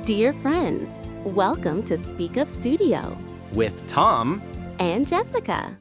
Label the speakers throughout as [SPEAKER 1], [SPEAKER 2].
[SPEAKER 1] Dear friends, welcome to SpeakUp Studio
[SPEAKER 2] with Tom
[SPEAKER 1] and Jessica.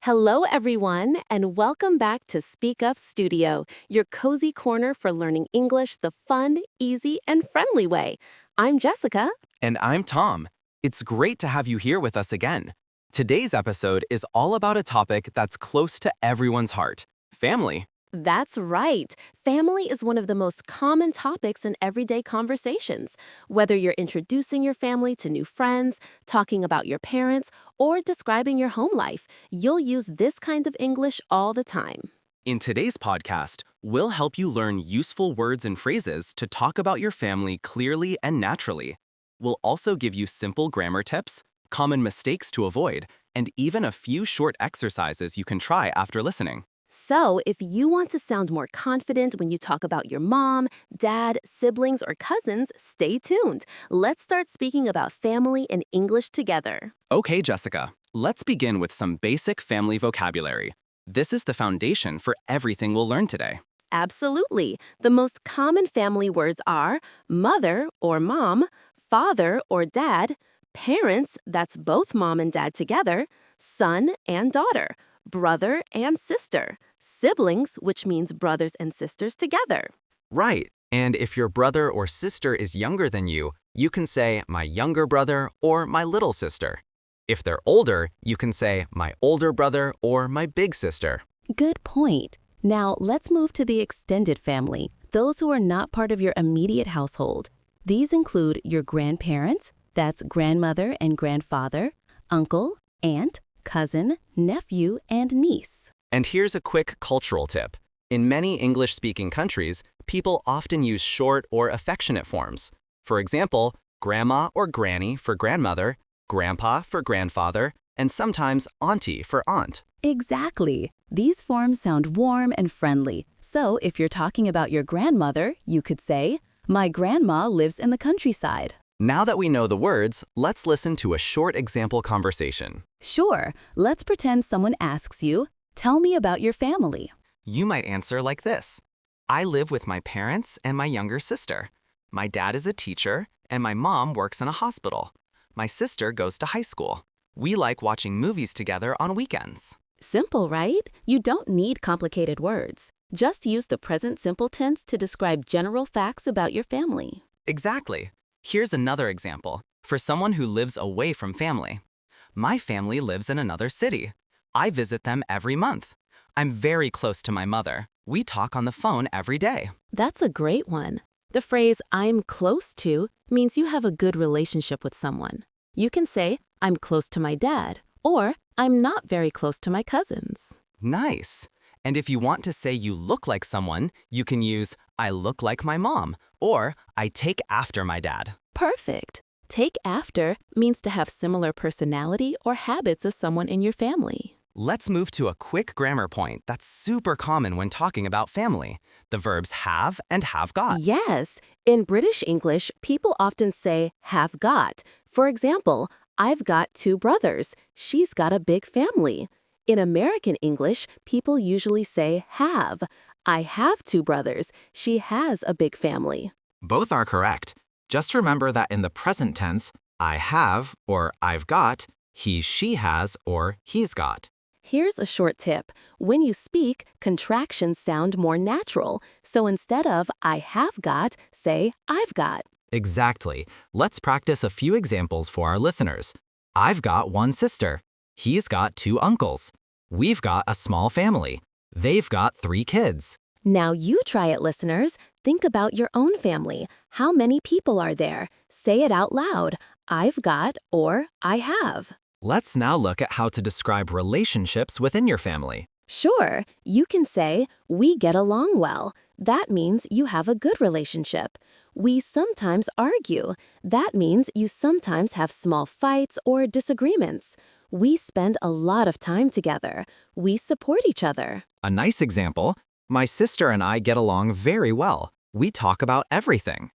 [SPEAKER 1] Hello everyone, and welcome back to SpeakUp Studio, your cozy corner for learning English the fun, easy, and friendly way. I'm Jessica.
[SPEAKER 2] And I'm Tom. It's great to have you here with us again. Today's episode is all about a topic that's close to everyone's heart, family.
[SPEAKER 1] That's right. Family is one of the most common topics in everyday conversations. Whether you're introducing your family to new friends, talking about your parents, or describing your home life, you'll use this kind of English all the time.
[SPEAKER 2] In today's podcast, we'll help you learn useful words and phrases to talk about your family clearly and naturally. We'll also give you simple grammar tips, common mistakes to avoid, and even a few short exercises you can try after listening.
[SPEAKER 1] So, if you want to sound more confident when you talk about your mom, dad, siblings, or cousins, stay tuned. Let's start speaking about family in English together.
[SPEAKER 2] Okay, Jessica, let's begin with some basic family vocabulary. This is the foundation for everything we'll learn today.
[SPEAKER 1] Absolutely. The most common family words are mother or mom, father or dad, parents, that's both mom and dad together, son and daughter, brother and sister, siblings, which means brothers and sisters together.
[SPEAKER 3] Right, and if your brother or sister is younger than you can say my younger brother or my little sister. If they're older, you can say my older brother or my big sister.
[SPEAKER 1] Good point. Now, let's move to the extended family, those who are not part of your immediate household. These include your grandparents, that's grandmother and grandfather, uncle, aunt, cousin, nephew, and niece.
[SPEAKER 3] And here's a quick cultural tip. In many English-speaking countries, people often use short or affectionate forms. For example, grandma or granny for grandmother, grandpa for grandfather, and sometimes auntie for aunt.
[SPEAKER 1] Exactly. These forms sound warm and friendly. So if you're talking about your grandmother, you could say, "My grandma lives in the countryside."
[SPEAKER 3] Now that we know the words, let's listen to a short example conversation.
[SPEAKER 1] Sure, let's pretend someone asks you, "Tell me about your family."
[SPEAKER 2] You might answer like this. I live with my parents and my younger sister. My dad is a teacher, and my mom works in a hospital. My sister goes to high school. We like watching movies together on weekends.
[SPEAKER 1] Simple, right? You don't need complicated words. Just use the present simple tense to describe general facts about your family.
[SPEAKER 2] Exactly. Here's another example for someone who lives away from family. My family lives in another city. I visit them every month. I'm very close to my mother. We talk on the phone every day.
[SPEAKER 1] That's a great one. The phrase "I'm close to" means you have a good relationship with someone. You can say, "I'm close to my dad," or "I'm not very close to my cousins."
[SPEAKER 2] Nice. And if you want to say you look like someone, you can use I look like my mom or I take after my dad.
[SPEAKER 1] Perfect. Take after means to have similar personality or habits as someone in your family.
[SPEAKER 2] Let's move to a quick grammar point that's super common when talking about family. The verbs have and have got.
[SPEAKER 1] Yes. In British English, people often say have got. For example, I've got 2 brothers. She's got a big family. In American English, people usually say have. I have 2 brothers. She has a big family.
[SPEAKER 3] Both are correct. Just remember that in the present tense, I have or I've got, he, she has or he's got.
[SPEAKER 1] Here's a short tip. When you speak, contractions sound more natural. So instead of I have got, say I've got.
[SPEAKER 3] Exactly. Let's practice a few examples for our listeners. I've got 1 sister. He's got 2 uncles. We've got a small family. They've got 3 kids.
[SPEAKER 1] Now you try it, listeners. Think about your own family. How many people are there? Say it out loud. I've got or I have.
[SPEAKER 3] Let's now look at how to describe relationships within your family.
[SPEAKER 1] Sure, you can say, "We get along well." That means you have a good relationship. "We sometimes argue." That means you sometimes have small fights or disagreements. "We spend a lot of time together." We support each other.
[SPEAKER 3] A nice example, my sister and I get along very well. We talk about everything.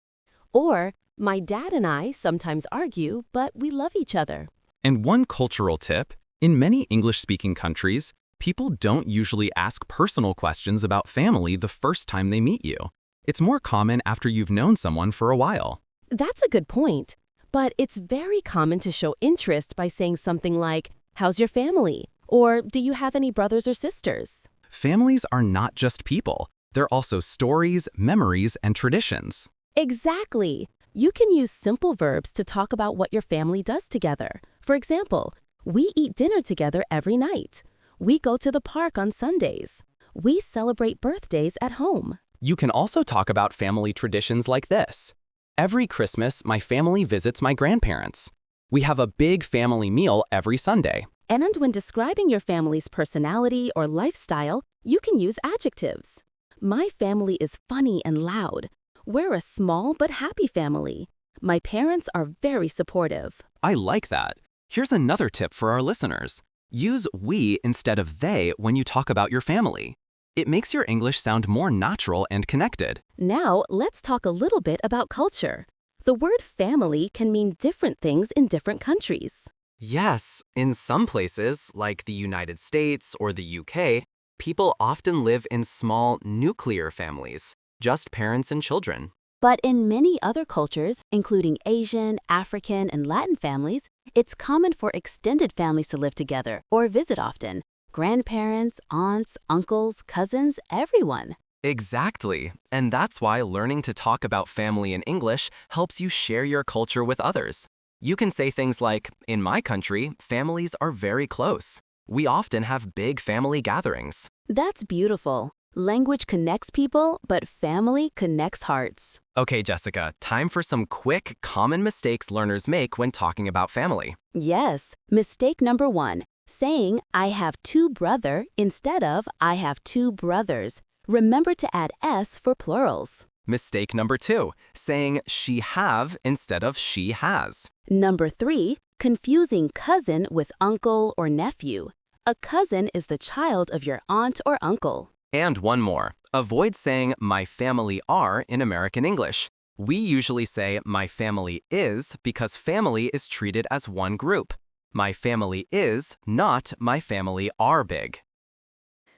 [SPEAKER 1] Or, "My dad and I sometimes argue, but we love each other."
[SPEAKER 2] And one cultural tip, in many English-speaking countries, people don't usually ask personal questions about family the first time they meet you. It's more common after you've known someone for a while.
[SPEAKER 1] That's a good point. But it's very common to show interest by saying something like, "How's your family?" Or, "Do you have any brothers or sisters?"
[SPEAKER 2] Families are not just people. They're also stories, memories, and traditions.
[SPEAKER 1] Exactly. You can use simple verbs to talk about what your family does together. For example, we eat dinner together every night. We go to the park on Sundays. We celebrate birthdays at home.
[SPEAKER 2] You can also talk about family traditions like this. Every Christmas, my family visits my grandparents. We have a big family meal every Sunday.
[SPEAKER 1] And when describing your family's personality or lifestyle, you can use adjectives. My family is funny and loud. We're a small but happy family. My parents are very supportive.
[SPEAKER 2] I like that. Here's another tip for our listeners. Use we instead of they when you talk about your family. It makes your English sound more natural and connected.
[SPEAKER 1] Now, let's talk a little bit about culture. The word family can mean different things in different countries.
[SPEAKER 3] Yes, in some places, like the United States or the UK, people often live in small nuclear families, just parents and children.
[SPEAKER 1] But in many other cultures, including Asian, African, and Latin families, it's common for extended families to live together or visit often. Grandparents, aunts, uncles, cousins, everyone.
[SPEAKER 3] Exactly, and that's why learning to talk about family in English helps you share your culture with others. You can say things like, in my country, families are very close. We often have big family gatherings.
[SPEAKER 1] That's beautiful. Language connects people, but family connects hearts.
[SPEAKER 3] Okay, Jessica, time for some quick, common mistakes learners make when talking about family.
[SPEAKER 1] Yes, mistake number 1, saying I have two brother instead of I have two brothers. Remember to add S for plurals.
[SPEAKER 3] Mistake number 2, saying she have instead of she has.
[SPEAKER 1] Number 3, confusing cousin with uncle or nephew. A cousin is the child of your aunt or uncle.
[SPEAKER 3] And one more, avoid saying my family are in American English. We usually say my family is because family is treated as one group. My family is not my family are big.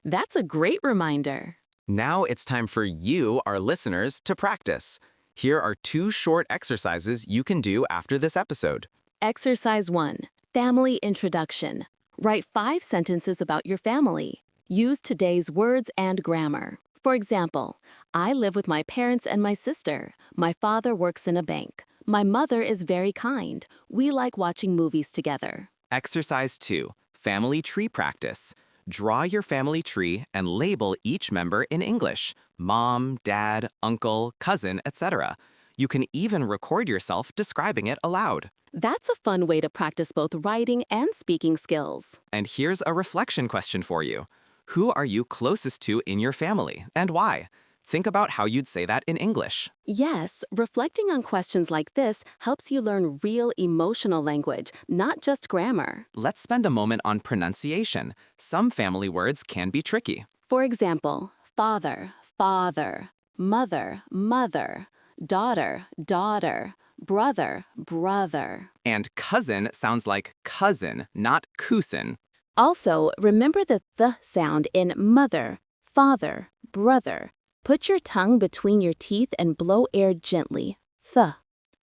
[SPEAKER 1] That's a great reminder.
[SPEAKER 3] Now it's time for you, our listeners, to practice. Here are 2 short exercises you can do after this episode.
[SPEAKER 1] Exercise 1, Family Introduction. Write 5 sentences about your family. Use today's words and grammar. For example, I live with my parents and my sister. My father works in a bank. My mother is very kind. We like watching movies together.
[SPEAKER 3] Exercise 2, Family Tree Practice. Draw your family tree and label each member in English: mom, dad, uncle, cousin, etc. You can even record yourself describing it aloud.
[SPEAKER 1] That's a fun way to practice both writing and speaking skills.
[SPEAKER 3] And here's a reflection question for you. Who are you closest to in your family, and why? Think about how you'd say that in English.
[SPEAKER 1] Yes, reflecting on questions like this helps you learn real emotional language, not just grammar.
[SPEAKER 3] Let's spend a moment on pronunciation. Some family words can be tricky.
[SPEAKER 1] For example, father, father, mother, mother, daughter, daughter, brother, brother.
[SPEAKER 3] And cousin sounds like cousin, not cousin.
[SPEAKER 1] Also, remember the th sound in mother, father, brother. Put your tongue between your teeth and blow air gently. Th.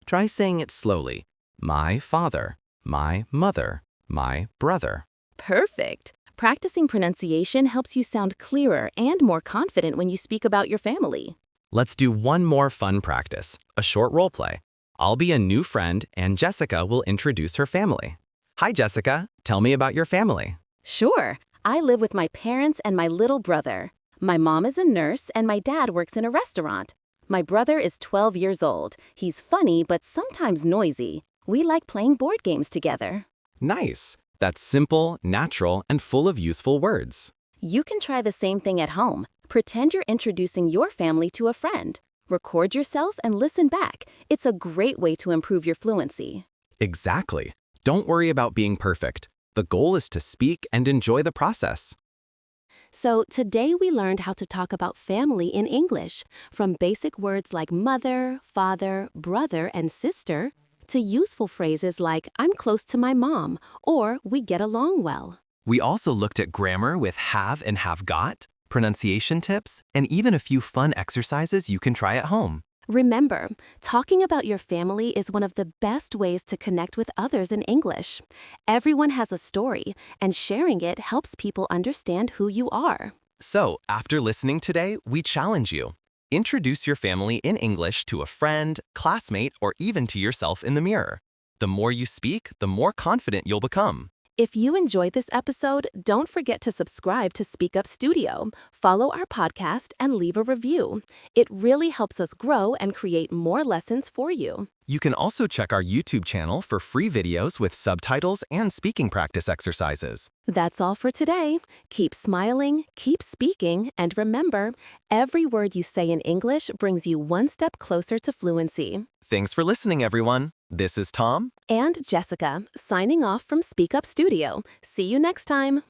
[SPEAKER 3] Try saying it slowly. My father, my mother, my brother.
[SPEAKER 1] Perfect. Practicing pronunciation helps you sound clearer and more confident when you speak about your family.
[SPEAKER 3] Let's do one more fun practice, a short role play. I'll be a new friend and Jessica will introduce her family. Hi, Jessica. Tell me about your family.
[SPEAKER 1] Sure. I live with my parents and my little brother. My mom is a nurse and my dad works in a restaurant. My brother is 12 years old. He's funny but sometimes noisy. We like playing board games together.
[SPEAKER 3] Nice. That's simple, natural, and full of useful words.
[SPEAKER 1] You can try the same thing at home. Pretend you're introducing your family to a friend. Record yourself and listen back. It's a great way to improve your fluency.
[SPEAKER 3] Exactly. Don't worry about being perfect. The goal is to speak and enjoy the process.
[SPEAKER 1] So today we learned how to talk about family in English, from basic words like mother, father, brother, and sister, to useful phrases like I'm close to my mom or we get along well.
[SPEAKER 3] We also looked at grammar with have and have got, pronunciation tips, and even a few fun exercises you can try at home.
[SPEAKER 1] Remember, talking about your family is one of the best ways to connect with others in English. Everyone has a story, and sharing it helps people understand who you are.
[SPEAKER 2] So, after listening today, we challenge you. Introduce your family in English to a friend, classmate, or even to yourself in the mirror. The more you speak, the more confident you'll become.
[SPEAKER 1] If you enjoyed this episode, don't forget to subscribe to SpeakUp Studio, follow our podcast, and leave a review. It really helps us grow and create more lessons for you.
[SPEAKER 2] You can also check our YouTube channel for free videos with subtitles and speaking practice exercises.
[SPEAKER 1] That's all for today. Keep smiling, keep speaking, and remember, every word you say in English brings you one step closer to fluency.
[SPEAKER 2] Thanks for listening, everyone. This is Tom.
[SPEAKER 1] And Jessica, signing off from SpeakUp Studio. See you next time.